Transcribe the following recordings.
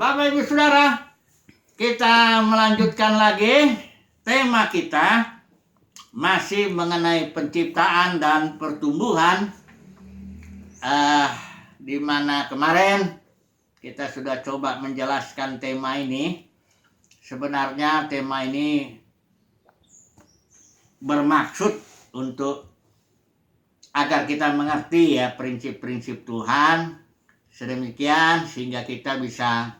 Bapak Ibu Saudara, kita melanjutkan lagi tema kita masih mengenai penciptaan dan pertumbuhan. Di mana kemarin kita sudah coba menjelaskan tema ini. Sebenarnya tema ini bermaksud untuk agar kita mengerti ya prinsip-prinsip Tuhan sedemikian sehingga kita bisa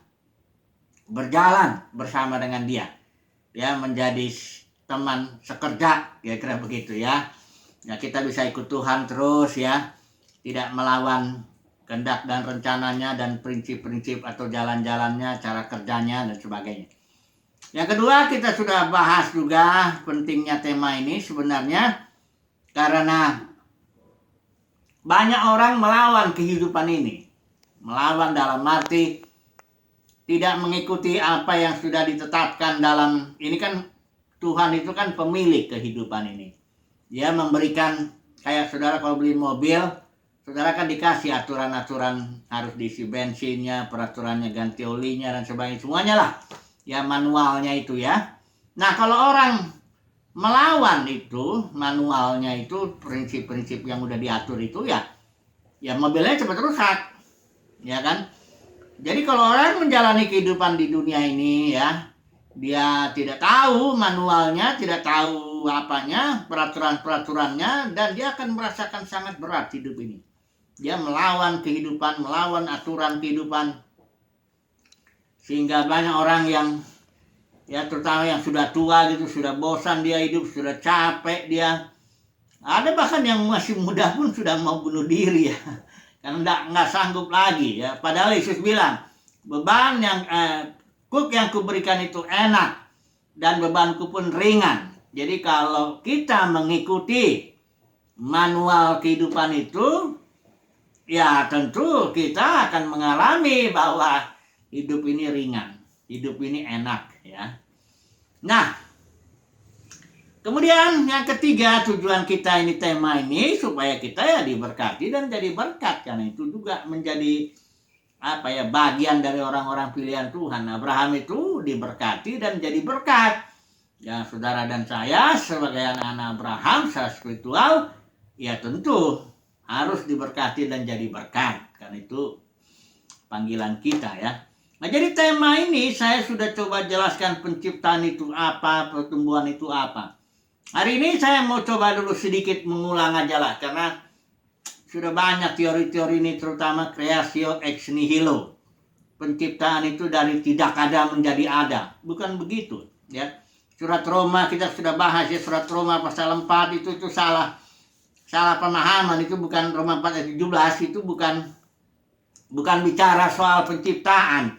berjalan bersama dengan Dia, ya, menjadi teman sekerja, kira-kira begitu ya. Ya, kita bisa ikut Tuhan terus ya, tidak melawan kehendak dan rencananya dan prinsip-prinsip atau jalan-jalannya, cara kerjanya dan sebagainya. Yang kedua, kita sudah bahas juga pentingnya tema ini sebenarnya karena banyak orang melawan kehidupan ini. Melawan dalam arti tidak mengikuti apa yang sudah ditetapkan dalam ini kan. Tuhan itu kan pemilik kehidupan ini. Dia memberikan, kayak saudara kalau beli mobil, saudara kan dikasih aturan-aturan, harus diisi bensinnya, peraturannya ganti olinya dan sebagainya, semuanya lah. Ya manualnya itu ya. Nah kalau orang melawan itu, manualnya itu, prinsip-prinsip yang udah diatur itu ya mobilnya cepat rusak. Ya kan? Jadi kalau orang menjalani kehidupan di dunia ini ya, dia tidak tahu manualnya, tidak tahu apanya, peraturan-peraturannya, dan dia akan merasakan sangat berat hidup ini. Dia melawan kehidupan, melawan aturan kehidupan. Sehingga banyak orang yang ya terutama yang sudah tua gitu, sudah bosan dia hidup, sudah capek dia. Ada bahkan yang masih muda pun sudah mau bunuh diri ya. Karena nggak sanggup lagi ya. Padahal Yesus bilang, beban yang kuk yang kuberikan itu enak dan bebanku pun ringan. Jadi kalau kita mengikuti manual kehidupan itu, ya tentu kita akan mengalami bahwa hidup ini ringan, hidup ini enak ya. Nah, kemudian yang ketiga, tujuan kita ini, tema ini supaya kita ya diberkati dan jadi berkat, karena itu juga menjadi bagian dari orang-orang pilihan Tuhan. Abraham itu diberkati dan jadi berkat. Ya, saudara dan saya sebagai anak-anak Abraham secara spiritual ya tentu harus diberkati dan jadi berkat. Karena itu panggilan kita ya. Nah, jadi tema ini saya sudah coba jelaskan penciptaan itu apa, pertumbuhan itu apa. Hari ini saya mau coba dulu sedikit mengulang aja lah, karena sudah banyak teori-teori ini, terutama creatio ex nihilo. Penciptaan itu dari tidak ada menjadi ada. Bukan begitu ya. Surat Roma kita sudah bahas ya, surat Roma pasal 4 itu salah pemahaman. Itu bukan Roma 4 ayat 17, itu bukan bicara soal penciptaan.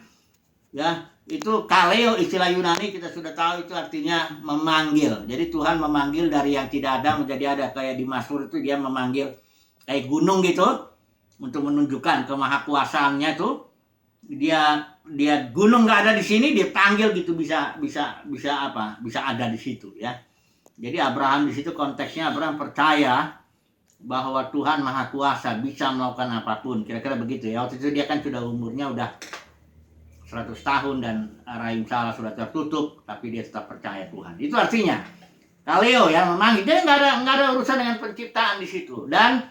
Ya, itu kaleo, istilah Yunani kita sudah tahu itu artinya memanggil. Jadi Tuhan memanggil dari yang tidak ada menjadi ada, kayak di Mazmur itu dia memanggil kayak gunung gitu untuk menunjukkan kemahakuasaannya tuh. Dia gunung nggak ada di sini, dia panggil gitu, bisa ada di situ ya. Jadi Abraham di situ konteksnya Abraham percaya bahwa Tuhan Maha Kuasa, bisa melakukan apapun, kira-kira begitu ya. Waktu itu dia kan sudah umurnya udah 100 tahun dan rahim Sarah sudah tertutup, tapi dia tetap percaya Tuhan. Itu artinya kaleo ya, memanggil. Jadi nggak ada urusan dengan penciptaan di situ. Dan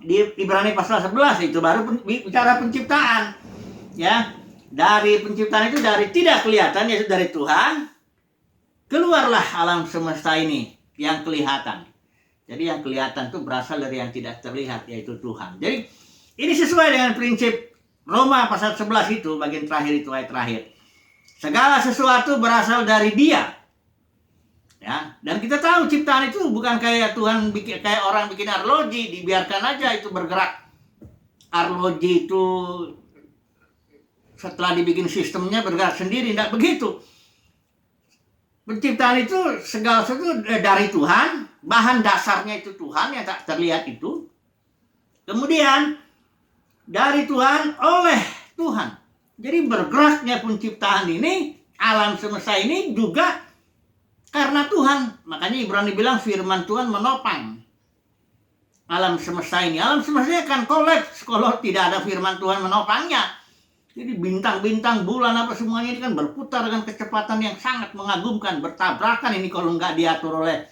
di Ibrani pasal 11 itu baru bicara penciptaan ya. Dari penciptaan itu dari tidak kelihatan, yaitu dari Tuhan, keluarlah alam semesta ini yang kelihatan. Jadi yang kelihatan itu berasal dari yang tidak terlihat, yaitu Tuhan. Jadi ini sesuai dengan prinsip Roma pasal 11 itu, bagian terakhir itu, ayat terakhir. Segala sesuatu berasal dari Dia. Ya, dan kita tahu ciptaan itu bukan kayak Tuhan kayak orang bikin arloji, dibiarkan aja itu bergerak. Arloji itu setelah dibikin sistemnya bergerak sendiri, tidak begitu. Penciptaan itu segala sesuatu dari Tuhan, bahan dasarnya itu Tuhan yang tak terlihat itu. Kemudian dari Tuhan, oleh Tuhan. Jadi bergeraknya penciptaan ini, alam semesta ini juga karena Tuhan. Makanya Ibrani bilang firman Tuhan menopang alam semesta ini. Alam semesta ini akan kolaps kalau tidak ada firman Tuhan menopangnya. Jadi bintang-bintang, bulan apa semuanya ini kan berputar dengan kecepatan yang sangat mengagumkan, bertabrakan ini kalau nggak diatur oleh,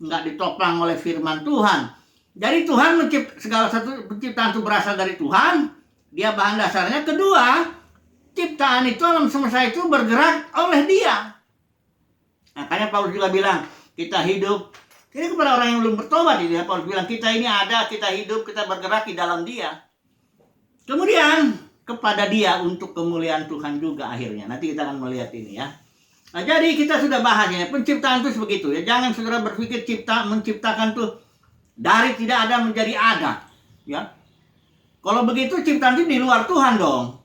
nggak ditopang oleh firman Tuhan. Jadi Tuhan segala satu penciptaan itu berasal dari Tuhan, dia bahan dasarnya. Kedua, ciptaan itu, alam semesta itu bergerak oleh dia. Makanya Paulus juga bilang, kita hidup. Ini kepada orang yang belum bertobat itu ya, Paulus bilang kita ini ada, kita hidup, kita bergerak di dalam dia. Kemudian kepada dia untuk kemuliaan Tuhan juga akhirnya. Nanti kita akan melihat ini ya. Nah, jadi kita sudah bahas ya, penciptaan itu begitu ya. Jangan saudara berpikir menciptakan tuh dari tidak ada menjadi ada, ya. Kalau begitu ciptaan itu di luar Tuhan dong.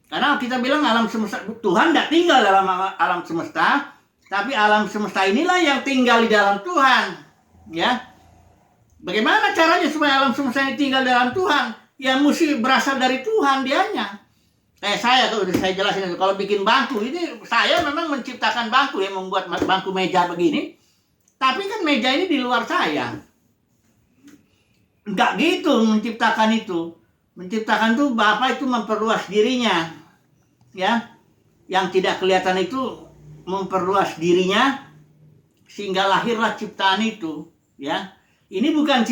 Karena kita bilang alam semesta, Tuhan tidak tinggal dalam alam semesta, tapi alam semesta inilah yang tinggal di dalam Tuhan, ya. Bagaimana caranya supaya alam semesta ini tinggal dalam Tuhan? Ya mesti berasal dari Tuhan dianya. Saya tuh udah saya jelasin itu. Kalau bikin bangku ini, saya memang menciptakan bangku ya, membuat bangku meja begini. Tapi kan meja ini di luar saya. Enggak gitu menciptakan itu. Menciptakan tuh Bapa itu memperluas dirinya. Ya. Yang tidak kelihatan itu memperluas dirinya sehingga lahirlah ciptaan itu, ya. Ini bukan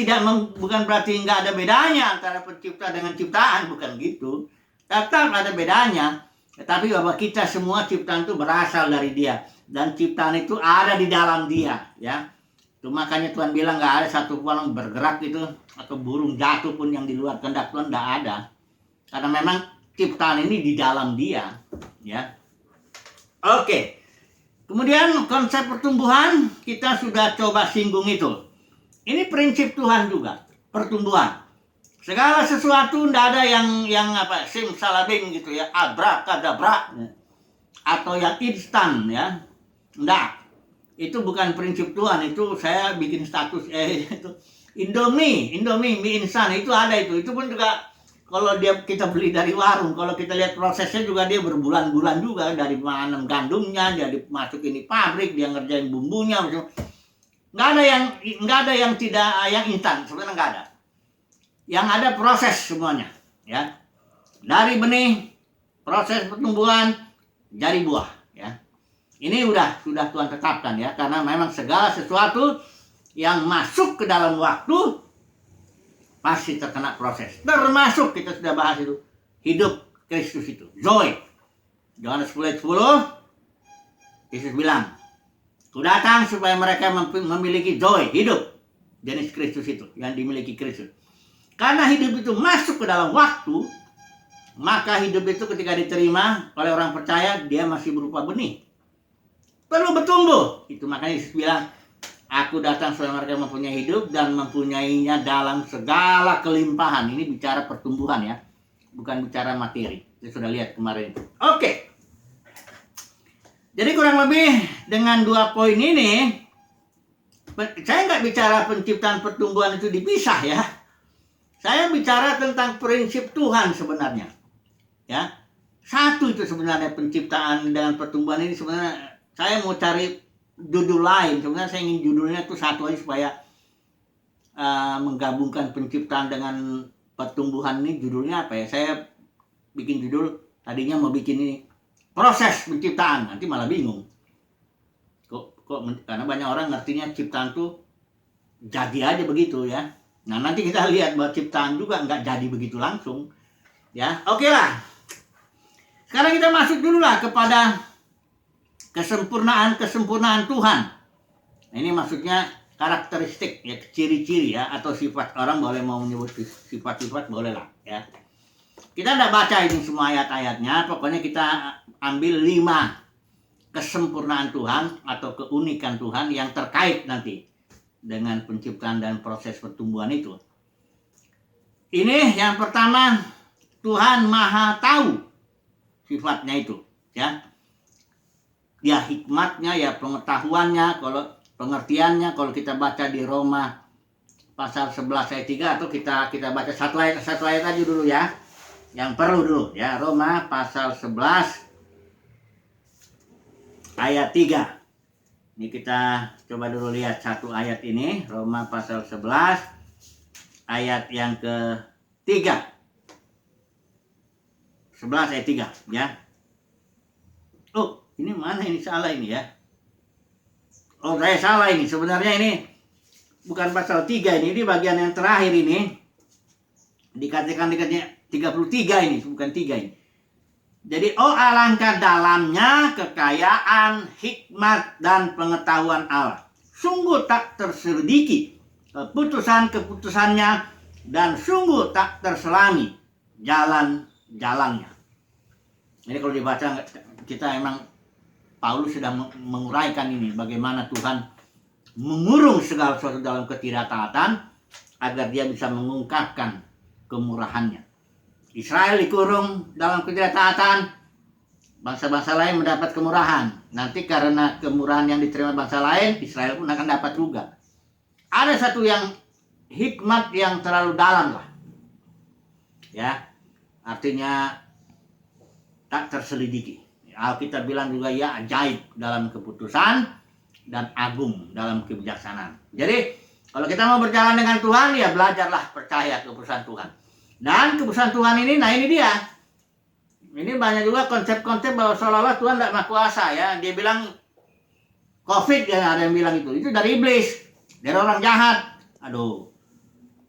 berarti nggak ada bedanya antara pencipta dengan ciptaan, bukan gitu. Tetap ada bedanya. Tetapi bahwa kita semua ciptaan itu berasal dari Dia dan ciptaan itu ada di dalam Dia, ya. Itu makanya Tuhan bilang nggak ada satu pun yang bergerak itu atau burung jatuh pun yang di luar kehendak Tuhan, nggak ada. Karena memang ciptaan ini di dalam Dia, ya. Oke. Kemudian konsep pertumbuhan kita sudah coba singgung itu. Ini prinsip Tuhan juga, pertumbuhan. Segala sesuatu tidak ada yang apa simsalabim gitu ya, abrakadabra atau yang instan ya. Enggak. Itu bukan prinsip Tuhan. Itu saya bikin status itu Indomie mie instan itu ada itu. Itu pun juga kalau kita beli dari warung, kalau kita lihat prosesnya juga dia berbulan-bulan juga, dari menanam gandumnya, jadi masukin di pabrik, dia ngerjain bumbunya. Nggak ada yang tidak yang instan, sebenarnya nggak ada. Yang ada proses semuanya, ya. Dari benih, proses pertumbuhan, jadi buah, ya. Ini sudah Tuhan tetapkan ya, karena memang segala sesuatu yang masuk ke dalam waktu pasti terkena proses. Termasuk kita sudah bahas itu, hidup Kristus itu, Zoe. Yohanes 10:10, Yesus bilang, Ku datang supaya mereka memiliki Zoe, hidup. Jenis Kristus itu, yang dimiliki Kristus. Karena hidup itu masuk ke dalam waktu, maka hidup itu ketika diterima oleh orang percaya, dia masih berupa benih. Perlu bertumbuh. Itu makanya Yesus bilang, Aku datang supaya mereka mempunyai hidup dan mempunyainya dalam segala kelimpahan. Ini bicara pertumbuhan ya, bukan bicara materi. Kita sudah lihat kemarin. Oke. Jadi kurang lebih dengan 2 poin ini, saya nggak bicara penciptaan pertumbuhan itu dipisah ya. Saya bicara tentang prinsip Tuhan sebenarnya. Ya. Satu itu sebenarnya penciptaan dengan pertumbuhan ini sebenarnya saya mau cari judul lain. Sebenarnya saya ingin judulnya itu satu aja supaya menggabungkan penciptaan dengan pertumbuhan ini judulnya apa ya? Saya bikin judul tadinya mau bikin ini proses penciptaan, nanti malah bingung. Karena banyak orang ngertinya ciptaan tuh jadi aja begitu ya. Nah nanti kita lihat bahwa ciptaan juga nggak jadi begitu langsung. Ya, oke lah. Sekarang kita masuk dulu lah kepada kesempurnaan Tuhan. Nah, ini maksudnya karakteristik ya, ciri-ciri ya, atau sifat. Orang boleh mau menyebut sifat-sifat boleh lah ya. Kita tidak baca ini semua ayat-ayatnya, pokoknya kita ambil 5 kesempurnaan Tuhan atau keunikan Tuhan yang terkait nanti dengan penciptaan dan proses pertumbuhan itu. Ini yang pertama, Tuhan Maha Tahu, sifatnya itu, ya. Ya hikmatnya, ya pengetahuannya, kalau pengertiannya, kalau kita baca di Roma pasal 11 ayat 3 atau kita baca satu ayat aja dulu ya. Yang perlu dulu ya, Roma pasal 11 ayat 3. Ini kita coba dulu lihat satu ayat ini, Roma pasal 11 ayat yang ke-3. 11 11 ayat 3 ya. Oh, ini mana ini salah ini ya. Oh, saya salah ini. Sebenarnya ini bukan pasal 3 ini bagian yang terakhir ini. Dikatakan 33 ini, bukan 3 ini. Jadi, oh alangkah dalamnya kekayaan, hikmat, dan pengetahuan Allah. Sungguh tak terselidiki keputusan-keputusannya, dan sungguh tak terselami jalan-jalannya. Jadi kalau dibaca, kita emang Paulus sedang menguraikan ini, bagaimana Tuhan mengurung segala sesuatu dalam ketidaktaatan, agar dia bisa mengungkapkan kemurahannya. Israel dikurung dalam ketidaktaatan, bangsa-bangsa lain mendapat kemurahan. Nanti karena kemurahan yang diterima bangsa lain, Israel pun akan dapat juga. Ada satu yang hikmat yang terlalu dalam lah. Ya, artinya tak terselidiki. Alkitab bilang juga ya ajaib dalam keputusan dan agung dalam kebijaksanaan. Jadi kalau kita mau berjalan dengan Tuhan, ya belajarlah percaya keputusan Tuhan. Dan keputusan Tuhan ini, nah ini dia. Ini banyak juga konsep-konsep bahwa seolah-olah Tuhan tidak maha kuasa ya. Dia bilang COVID ya, ada yang bilang itu dari iblis, dari orang jahat. Aduh,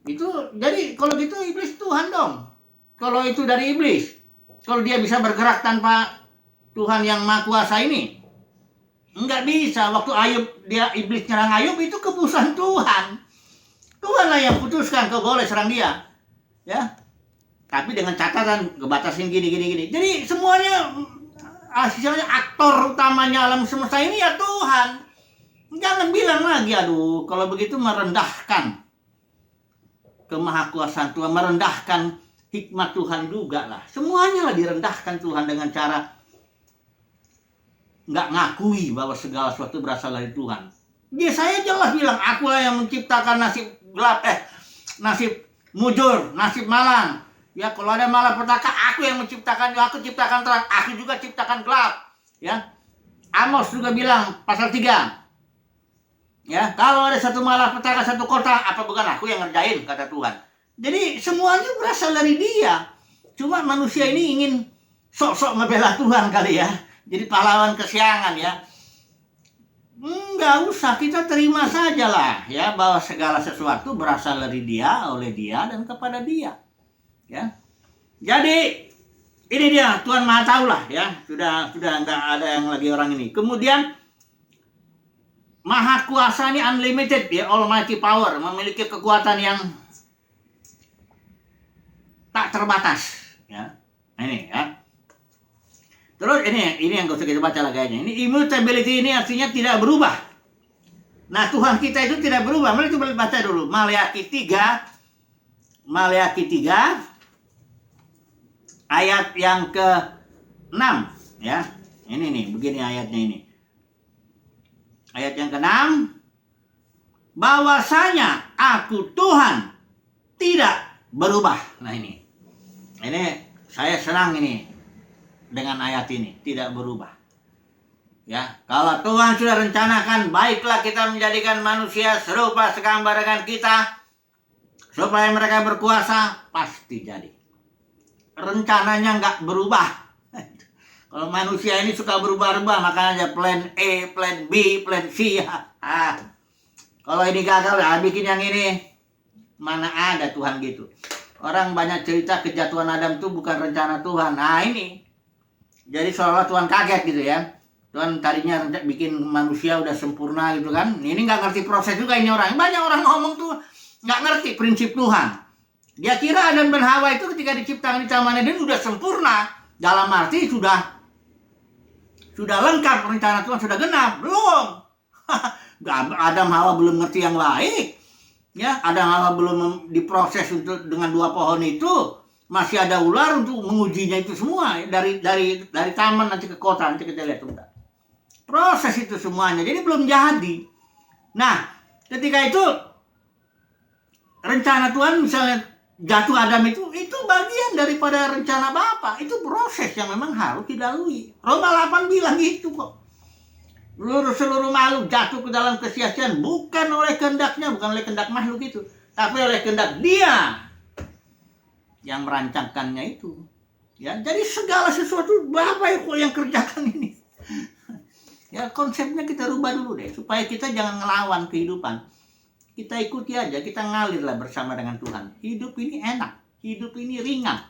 itu jadi kalau gitu iblis Tuhan dong. Kalau itu dari iblis, kalau dia bisa bergerak tanpa Tuhan yang maha kuasa ini, enggak bisa. Waktu iblis nyerang Ayub, itu keputusan Tuhan. Tuhanlah yang putuskan kau boleh serang dia, ya. Tapi dengan catatan ngebatasin gini. Jadi semuanya hasilnya aktor utamanya alam semesta ini ya Tuhan. Jangan bilang lagi, aduh, kalau begitu merendahkan kemahakuasaan Tuhan, merendahkan hikmat Tuhan juga lah. Semuanya lah direndahkan Tuhan dengan cara nggak ngakui bahwa segala sesuatu berasal dari Tuhan. Saya jelas bilang, akulah yang menciptakan nasib gelap, nasib mujur, nasib malang. Ya, kalau ada malapetaka, aku yang menciptakan, aku ciptakan terang, aku juga ciptakan gelap. Ya, Amos juga bilang pasal 3. Ya, kalau ada satu malapetaka satu kota, apa bukan aku yang ngerjain, kata Tuhan. Jadi semuanya berasal dari Dia. Cuma manusia ini ingin sok-sok ngebela Tuhan kali ya. Jadi pahlawan kesiangan ya. Enggak usah, kita terima saja lah ya, bahwa segala sesuatu berasal dari Dia, oleh Dia, dan kepada Dia. Ya, jadi ini dia, Tuhan Maha Tahu lah ya, sudah nggak ada yang lagi orang ini. Kemudian Maha Kuasa ini unlimited ya, Almighty Power, memiliki kekuatan yang tak terbatas ya. Ini ya. Terus ini yang gak usah kita baca lagi aja. Ini immutability ini artinya tidak berubah. Nah, Tuhan kita itu tidak berubah. Mari kita baca dulu Maleakhi 3 ayat yang ke-6 ya. Ini nih, begini ayatnya ini. Ayat yang ke-6, bahwasanya aku Tuhan tidak berubah. Nah ini saya senang ini dengan ayat ini, tidak berubah. Ya, kalau Tuhan sudah rencanakan, baiklah kita menjadikan manusia serupa segambar dengan kita supaya mereka berkuasa, pasti jadi. Rencananya nggak berubah. Kalau manusia ini suka berubah-ubah, makanya plan A, plan B, plan C. Kalau ini gagal, bikin yang ini. Mana ada Tuhan gitu. Orang banyak cerita kejatuhan Adam itu bukan rencana Tuhan. Nah ini. Jadi seolah Tuhan kaget gitu ya. Tuhan tadinya bikin manusia udah sempurna gitu kan. Ini nggak ngerti proses juga ini orang. Banyak orang ngomong tuh nggak ngerti prinsip Tuhan. Dia kira Adam dan Hawa itu ketika diciptakan di Taman Eden sudah sempurna. Dalam arti sudah lengkap, rencana Tuhan sudah genap. Belum. Adam Hawa belum ngerti yang baik. Ya, Adam Hawa belum diproses untuk dengan 2 pohon itu. Masih ada ular untuk mengujinya itu semua. Dari taman nanti ke kota, nanti kita lihat bentar. Proses itu semuanya. Jadi belum jadi. Nah, ketika itu rencana Tuhan misalnya jatuh Adam itu bagian daripada rencana Bapa. Itu proses yang memang harus dilalui. Roma 8 bilang gitu kok. Seluruh makhluk jatuh ke dalam kesia-siaan bukan oleh kehendaknya, bukan oleh kehendak makhluk itu, tapi oleh kehendak Dia yang merancangkannya itu. Ya, jadi segala sesuatu Bapak yang kerjakan ini. Ya, konsepnya kita rubah dulu deh, supaya kita jangan ngelawan kehidupan. Kita ikuti aja, kita ngalirlah bersama dengan Tuhan. Hidup ini enak, hidup ini ringan.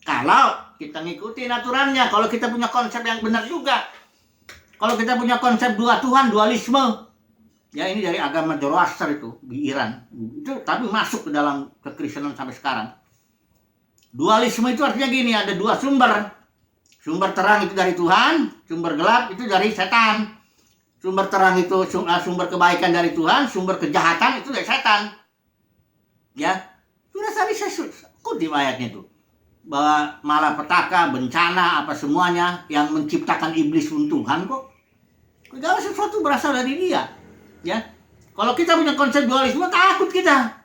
Kalau kita ngikutin aturannya, kalau kita punya konsep yang benar juga. Kalau kita punya konsep dua Tuhan, dualisme. Ya, ini dari agama Zoroaster itu di Iran. Itu tapi masuk ke dalam kekristenan sampai sekarang. Dualisme itu artinya gini, ada dua sumber. Sumber terang itu dari Tuhan, sumber gelap itu dari setan. Sumber terang itu sumber kebaikan dari Tuhan, sumber kejahatan itu dari setan. Ya, sudah tadi saya kutip ayatnya itu. Bahwa malapetaka, bencana, apa semuanya yang menciptakan iblis pun Tuhan kok. Segala sesuatu berasal dari Dia. Ya, kalau kita punya konsep dualisme, takut kita.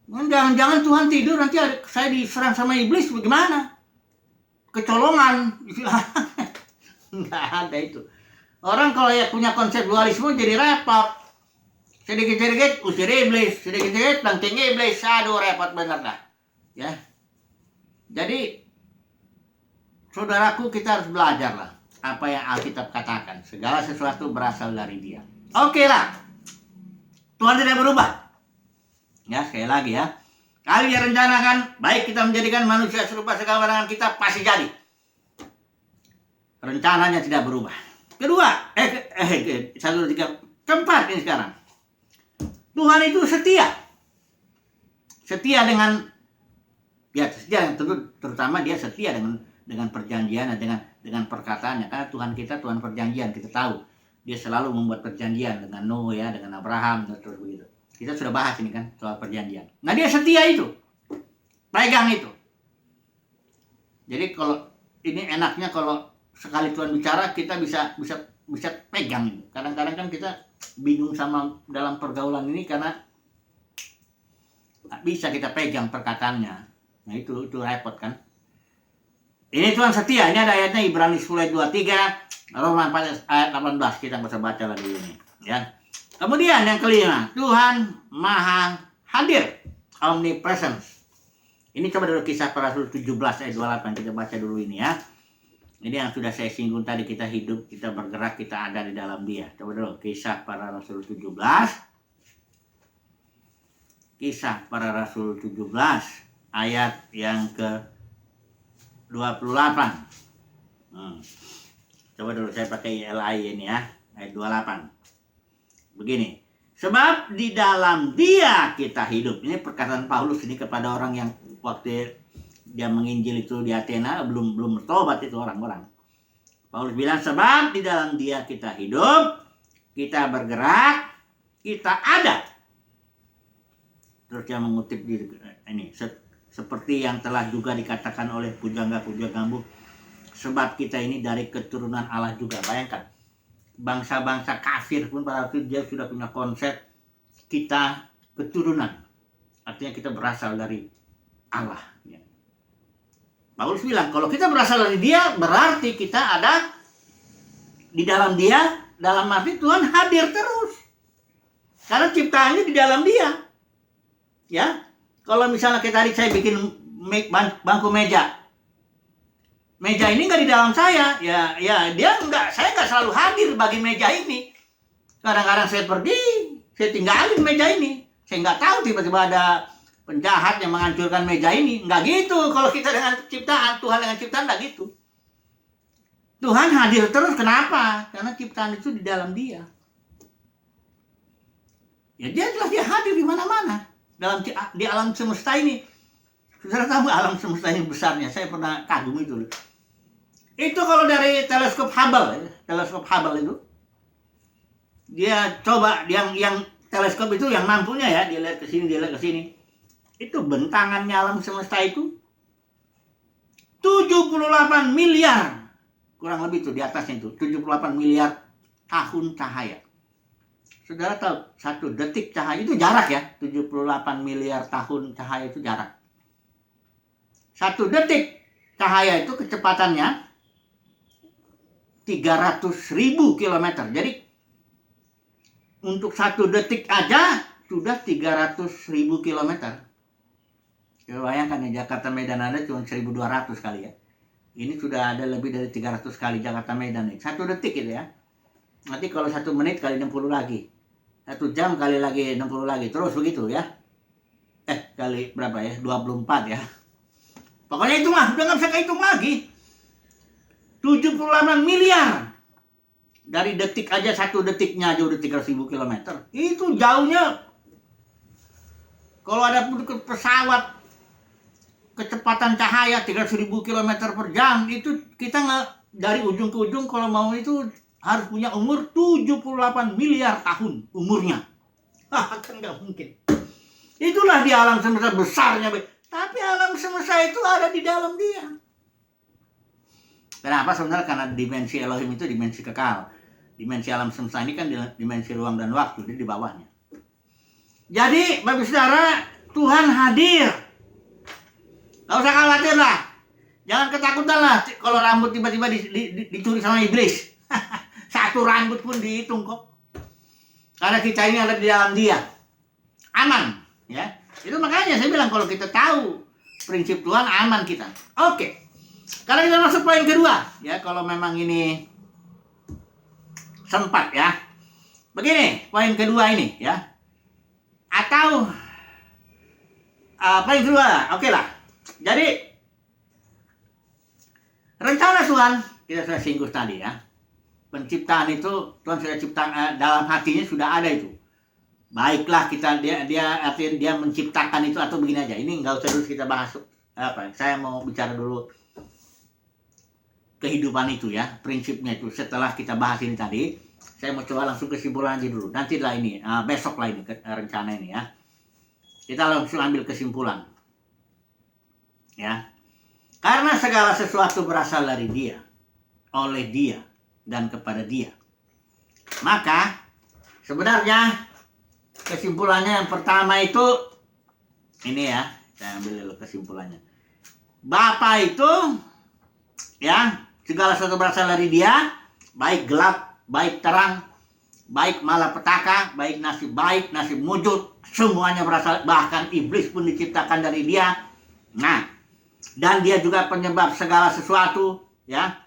Jangan-jangan Tuhan tidur nanti saya diserang sama iblis, bagaimana? Kecolongan, nggak ada itu. Orang kalau ya punya konsep dualisme jadi repot. Sedikit-sedikit usir iblis, sedikit-sedikit banting iblis, aduh repot bener dah. Ya, jadi saudaraku, kita harus belajar lah apa yang Alkitab katakan. Segala sesuatu berasal dari Dia. Oke lah, Tuhan tidak berubah. Ya, sekali lagi ya. Kali Dia rencanakan, baik kita menjadikan manusia serupa segambaran kita, pasti jadi. Rencananya tidak berubah. Kedua, satu, tiga, keempat ini sekarang. Tuhan itu setia. Setia dengan, ya setia, terutama Dia setia dengan perjanjian, dengan perkataannya. Karena Tuhan kita Tuhan perjanjian, kita tahu. Dia selalu membuat perjanjian dengan Noah, ya, dengan Abraham, dan terus begitu. Kita sudah bahas ini kan soal perjanjian. Nah, Dia setia itu. Pegang itu. Jadi kalau ini enaknya kalau sekali Tuhan bicara kita bisa pegang itu. Kadang-kadang kan kita bingung sama dalam pergaulan ini karena nggak bisa kita pegang perkataannya. Nah, itu repot kan. Ini Tuhan setia. Ini ada ayatnya Ibrani 10 ayat 23, Roma 4 ayat 18. Kita bisa baca lagi ini, ya. Kemudian yang kelima, Tuhan Maha Hadir, omnipresence. Ini coba dulu Kisah Para Rasul 17 ayat 28, kita baca dulu ini ya. Ini yang sudah saya singgung tadi, kita hidup, kita bergerak, kita ada di dalam Dia. Coba dulu Kisah Para Rasul 17. Kisah Para Rasul 17 ayat yang ke 28. Coba dulu saya pakai ILI ini ya, ayat 28. Begini, sebab di dalam Dia kita hidup. Ini perkataan Paulus ini kepada orang yang waktu dia menginjil itu di Athena belum bertobat itu orang-orang. Paulus bilang, sebab di dalam Dia kita hidup, kita bergerak, kita ada. Terus dia mengutip ini, seperti yang telah juga dikatakan oleh pujangga-pujangga, sebab kita ini dari keturunan Allah juga. Bayangkan, bangsa-bangsa kafir pun pada waktu dia sudah punya konsep kita keturunan. Artinya kita berasal dari Allah. Ya. Paulus bilang, kalau kita berasal dari Dia, berarti kita ada di dalam Dia, dalam arti Tuhan hadir terus. Karena ciptaannya di dalam Dia. Ya, kalau misalnya kayak tadi saya bikin bangku meja. Meja ini nggak di dalam saya, ya dia nggak, saya nggak selalu hadir bagi meja ini. Kadang-kadang saya pergi, saya tinggalin meja ini. Saya nggak tahu tiba-tiba ada penjahat yang menghancurkan meja ini. Nggak gitu. Kalau kita dengan ciptaan, Tuhan dengan ciptaan nggak gitu. Tuhan hadir terus, kenapa? Karena ciptaan itu di dalam Dia. Ya Dia jelas Dia hadir di mana-mana di alam semesta ini. Saudara tahu alam semesta ini besarnya, saya pernah kagum itu. Itu kalau dari teleskop Hubble itu, dia coba yang teleskop itu yang mampunya ya, dia lihat ke sini, itu bentangannya alam semesta itu 78 miliar, kurang lebih itu di atasnya itu 78 miliar tahun cahaya. Saudara tahu, 1 detik cahaya itu jarak ya, 78 miliar tahun cahaya itu jarak. 1 detik cahaya itu kecepatannya 300.000 kilometer. Jadi untuk 1 detik aja sudah 300.000 kilometer. Coba bayangkan ya, Jakarta Medan ada cuma 1.200 kali ya. Ini sudah ada lebih dari 300 kali Jakarta Medan nih. 1 detik itu ya. Nanti kalau 1 menit kali 60 lagi. 1 jam kali lagi 60 lagi. Terus begitu ya. Kali berapa ya? 24 ya. Pokoknya itu mah udah nggak bisa kehitung lagi. 78 miliar. Dari detik aja, 1 detiknya aja udah 300.000 kilometer. Itu jauhnya. Kalau ada pesawat kecepatan cahaya 300.000 kilometer per jam, itu kita nggak dari ujung ke ujung, kalau mau itu harus punya umur 78 miliar tahun umurnya. Kan nggak mungkin. Itulah di alam semesta besarnya. Tapi alam semesta itu ada di dalam dia. Kenapa? Sebenarnya karena dimensi Elohim itu dimensi kekal. Dimensi alam semesta ini kan dimensi ruang dan waktu, jadi di bawahnya. Jadi, Bapak Saudara, Tuhan hadir. Gak usah khawatir lah. Jangan ketakutan lah kalau rambut tiba-tiba dicuri sama iblis. 1 rambut pun dihitung kok. Karena kita ini ada di dalam dia. Aman. Ya. Itu makanya saya bilang kalau kita tahu prinsip Tuhan, aman kita. Oke. Sekarang kita masuk poin kedua. Ya, kalau memang ini sempat ya. Begini, poin kedua ini ya. Atau poin kedua, oke lah. Jadi rencana Tuhan kita sudah singgung tadi ya. Penciptaan itu Tuhan sudah ciptakan, dalam hatinya sudah ada itu. Baiklah kita artinya dia menciptakan itu atau begini aja. Ini nggak usah dulu kita bahas apa. Saya mau bicara dulu kehidupan itu ya, prinsipnya itu. Setelah kita bahas ini tadi, saya mau coba langsung kesimpulan aja dulu. Nanti lah ini, besok lah ini rencana ini ya. Kita langsung ambil kesimpulan. Ya. Karena segala sesuatu berasal dari Dia, oleh Dia, dan kepada Dia. Maka sebenarnya kesimpulannya yang pertama itu ini ya, saya ambil dulu kesimpulannya. Bapa itu ya, segala sesuatu berasal dari Dia, baik gelap, baik terang, baik malapetaka, baik nasib baik, nasib mujud, semuanya berasal, bahkan iblis pun diciptakan dari Dia. Nah, dan Dia juga penyebab segala sesuatu ya.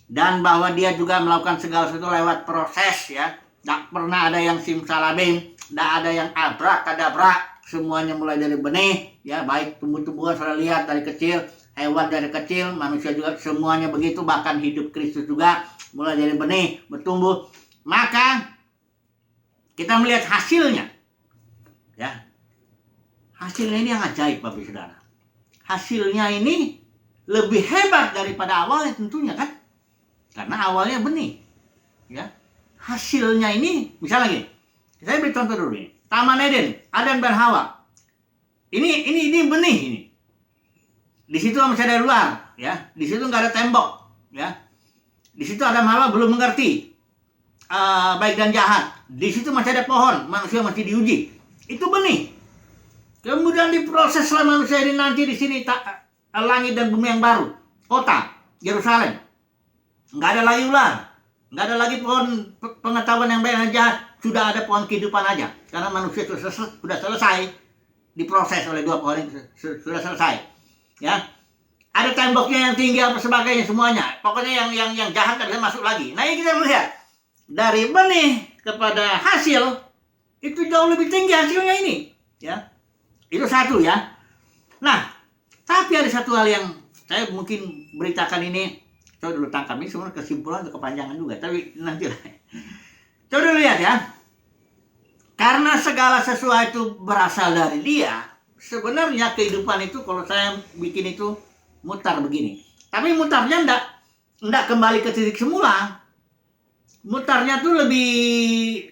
Dan bahwa Dia juga melakukan segala sesuatu lewat proses ya. Tak pernah ada yang simsalabim, tidak ada yang abrakadabra, semuanya mulai dari benih ya, baik tumbuh-tumbuhan sudah lihat dari kecil, hewan dari kecil, manusia juga semuanya begitu, bahkan hidup Kristus juga mulai dari benih bertumbuh. Maka kita melihat hasilnya ya. Hasilnya ini yang ajaib Bapak Saudara. Hasilnya ini lebih hebat daripada awalnya tentunya kan. Karena awalnya benih. Ya. Hasilnya ini misalnya gini. Saya beri contoh dulu ini. Taman Eden, Adam dan Hawa. Ini benih ini. Di situ masih ada luar, ya. Di situ nggak ada tembok, ya. Di situ Adam Hawa belum mengerti baik dan jahat. Di situ masih ada pohon, manusia masih diuji. Itu benih. Kemudian diproses selama manusia ini nanti di sini langit dan bumi yang baru, kota Yerusalem. Nggak ada lagi ular, nggak ada lagi pohon pengetahuan yang baik dan jahat. Sudah ada pohon kehidupan aja, karena manusia sudah selesai diproses oleh 2 pohon itu, sudah selesai. Ya, ada temboknya yang tinggi apa sebagainya semuanya. Pokoknya yang jahat nggak bisa masuk lagi. Nah, ini kita melihat dari benih kepada hasil itu jauh lebih tinggi hasilnya ini. Ya. Itu satu ya. Nah, tapi ada satu hal yang saya mungkin beritakan ini. Coba dulu tangkap ini, semua kesimpulan untuk kepanjangan juga. Tapi nanti lah. Coba dulu lihat ya. Karena segala sesuatu berasal dari Dia. Sebenarnya kehidupan itu kalau saya bikin itu mutar begini. Tapi mutarnya enggak kembali ke titik semula. Mutarnya tuh lebih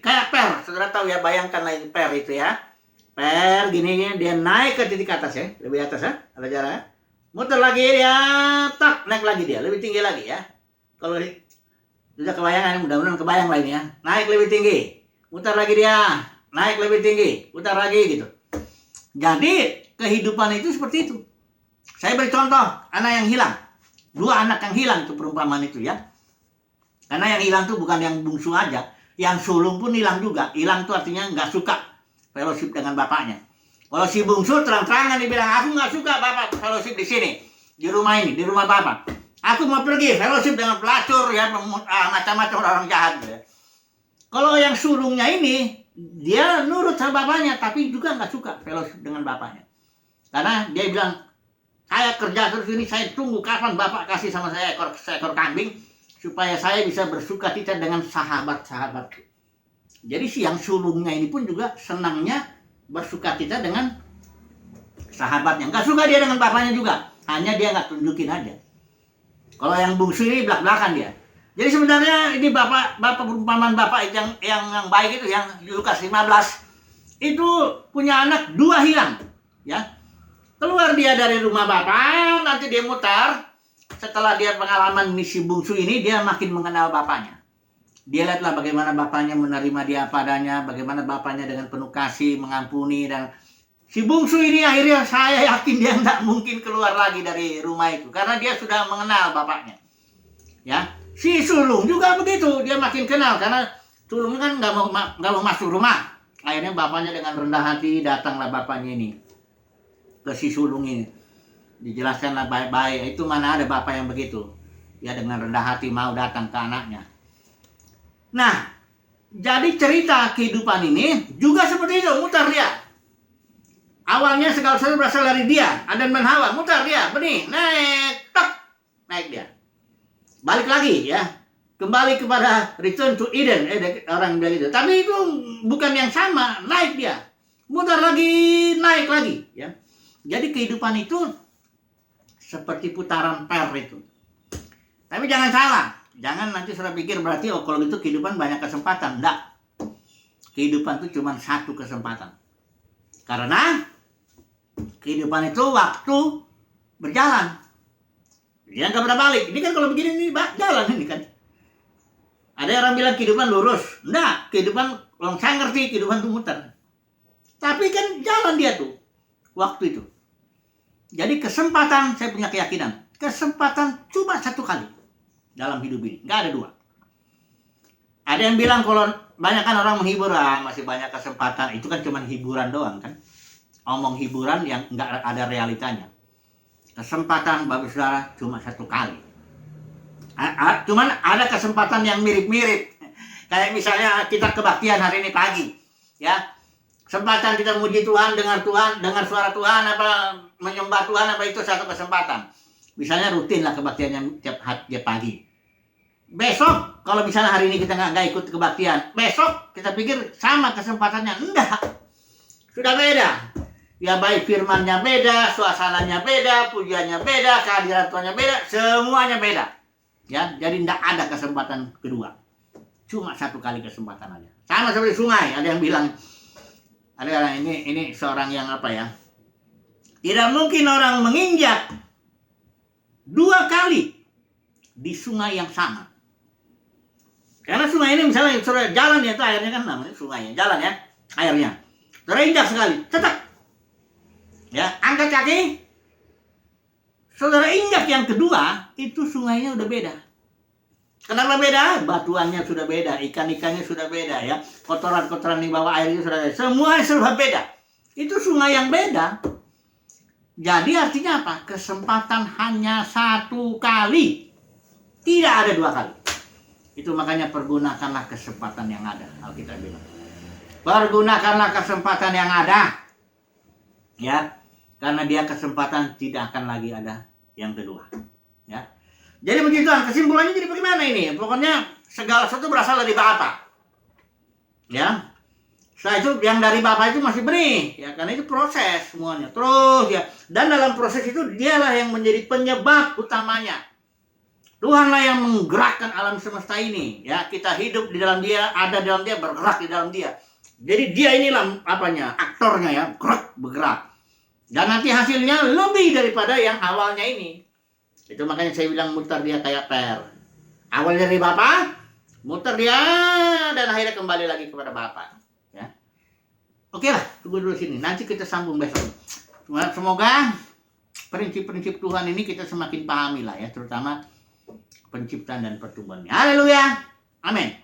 kayak per. Saudara tahu ya, bayangkan lagi per itu ya. Per gini dia naik ke titik atas ya, lebih atas ya, ada jaraknya. Muter lagi dia, tak naik lagi dia, lebih tinggi lagi ya. Kalau sudah kebayangan, mudah-mudahan kebayang lah ini ya. Naik lebih tinggi, muter lagi dia, naik lebih tinggi, putar lagi gitu. Jadi kehidupan itu seperti itu. Saya beri contoh, anak yang hilang, 2 anak yang hilang itu perumpamaan itu ya. Karena yang hilang tuh bukan yang bungsu aja, yang sulung pun hilang juga. Hilang tuh artinya nggak suka fellowship dengan bapaknya. Kalau si bungsu terang-terangan dibilang, aku nggak suka bapak fellowship di sini, di rumah ini, di rumah bapak. Aku mau pergi fellowship dengan pelacur ya, macam-macam orang jahat. Ya. Kalau yang sulungnya ini, dia nurut sama bapaknya, tapi juga nggak suka fellowship dengan bapaknya. Karena dia bilang, saya kerja terus ini, saya tunggu kapan bapak kasih sama saya seekor kambing, supaya saya bisa bersuka cita dengan sahabat-sahabatku. Jadi si yang sulungnya ini pun juga senangnya bersuka cita dengan sahabatnya. Nggak suka dia dengan bapaknya juga, hanya dia nggak tunjukin aja. Kalau yang bungsu ini belak-belakan dia. Jadi sebenarnya ini bapak perumpamaan bapak yang baik itu, yang Lukas 15 itu punya anak 2 hilang, ya. Keluar dia dari rumah bapak, nanti dia mutar. Setelah dia pengalaman misi bungsu ini, dia makin mengenal bapaknya. Dia lihatlah bagaimana bapaknya menerima dia apa adanya, bagaimana bapaknya dengan penuh kasih mengampuni, dan si bungsu ini akhirnya saya yakin dia nggak mungkin keluar lagi dari rumah itu karena dia sudah mengenal bapaknya. Ya, si sulung juga begitu, dia makin kenal karena sulung kan nggak mau masuk rumah. Akhirnya bapaknya dengan rendah hati datanglah bapaknya ini ke si sulung ini, dijelaskanlah baik-baik. Itu mana ada bapak yang begitu, ya dengan rendah hati mau datang ke anaknya. Nah, jadi cerita kehidupan ini juga seperti itu, mutar dia. Awalnya segala sesuatu berasal dari dia, Adam dan Hawa, mutar dia, benih, naik, tak, naik dia. Balik lagi ya, kembali kepada return to Eden, orang bilang itu. Tapi itu bukan yang sama, naik dia, mutar lagi, naik lagi, ya. Jadi kehidupan itu seperti putaran per itu. Tapi jangan salah, jangan nanti saudara pikir berarti kalau itu kehidupan banyak kesempatan. Enggak. Kehidupan itu cuma satu kesempatan. Karena kehidupan itu waktu berjalan. Dia nggak pernah balik. Ini kan kalau begini ini jalan ini kan. Ada orang bilang kehidupan lurus. Enggak, kehidupan orang saya ngerti kehidupan itu muter. Tapi kan jalan dia tuh waktu itu. Jadi kesempatan, saya punya keyakinan, kesempatan cuma satu kali dalam hidup ini, nggak ada 2. Ada yang bilang kalau banyak kan orang menghibur, masih banyak kesempatan, itu kan cuma hiburan doang kan, omong hiburan yang nggak ada realitanya. Kesempatan bagus saudara cuma satu kali. Cuman ada kesempatan yang mirip-mirip, kayak misalnya kita kebaktian hari ini pagi, ya. Kesempatan kita muji Tuhan, dengar suara Tuhan, apa menyembah Tuhan, apa itu satu kesempatan. Misalnya rutin lah kebaktiannya tiap pagi. Besok kalau misalnya hari ini kita nggak ikut kebaktian, besok kita pikir sama kesempatannya. Enggak, sudah beda. Ya baik firmannya beda, suasananya beda, pujiannya beda, kehadiran Tuhannya beda, semuanya beda. Ya, jadi enggak ada kesempatan kedua. Cuma satu kali kesempatan aja. Sama seperti sungai, ada yang bilang, ada orang ini seorang yang apa ya? Tidak mungkin orang menginjak 2 kali di sungai yang sama. Karena sungai ini misalnya saudara jalan ya, itu airnya kan namanya sungainya, jalan ya, airnya. Saudara injak sekali, cetak. Ya, angkat kaki. Saudara injak yang kedua, itu sungainya udah beda. Kenapa beda? Batuannya sudah beda, ikan-ikannya sudah beda ya. Kotoran-kotoran di bawah air itu sudah beda. Semuanya sudah beda. Itu sungai yang beda. Jadi artinya apa? Kesempatan hanya 1 kali. Tidak ada 2 kali. Itu makanya pergunakanlah kesempatan yang ada. Alkitab bilang. Pergunakanlah kesempatan yang ada. Ya. Karena dia kesempatan tidak akan lagi ada yang kedua. Ya. Jadi begitu, kesimpulannya jadi bagaimana ini? Pokoknya segala sesuatu berasal dari Bapa. Ya. Setelah itu yang dari Bapa itu masih benih, ya, karena itu proses semuanya. Terus ya, dan dalam proses itu dialah yang menjadi penyebab utamanya. Tuhanlah yang menggerakkan alam semesta ini, ya. Kita hidup di dalam Dia, ada di dalam Dia, bergerak di dalam Dia. Jadi Dia inilah apanya? Aktornya ya, bergerak. Dan nanti hasilnya lebih daripada yang awalnya ini. Itu makanya saya bilang muter dia kayak per. Awal dari Bapa, muter dia dan akhirnya kembali lagi kepada Bapa. Ya. Oke lah, tunggu dulu sini. Nanti kita sambung besok. Semoga prinsip-prinsip Tuhan ini kita semakin pahami lah ya, terutama penciptaan dan pertumbuhannya. Haleluya. Amin.